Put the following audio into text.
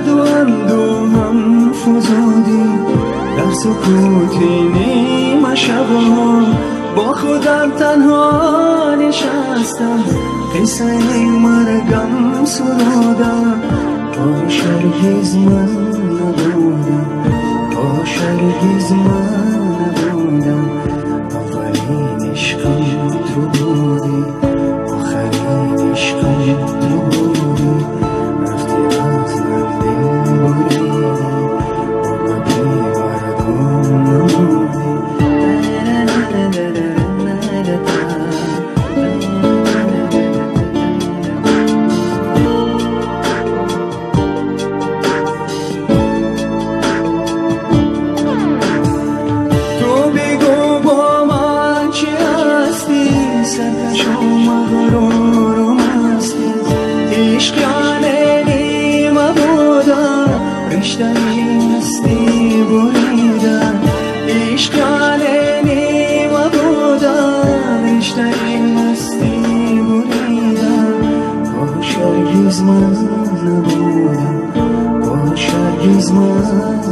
درد و اندوه هم فزودی، در سکوتی نیمه شبها با خودم تنها نشستم، قصه مرگم سرودم. کاش هرگز من نبودم، کاش هرگز من نبودم. اولین عشقم تو بودی، آخرین عشقم تو بودی. رفتی از من دل بریدی، با بی برگم نمودی. سرکش و مغرور و مستی، عشق یعنی نیمه بودن، رشته مستی بریدن. عشق یعنی نیمه بودن، رشته مستی بریدن. کاش هرگز من نبودم، کاش هرگز من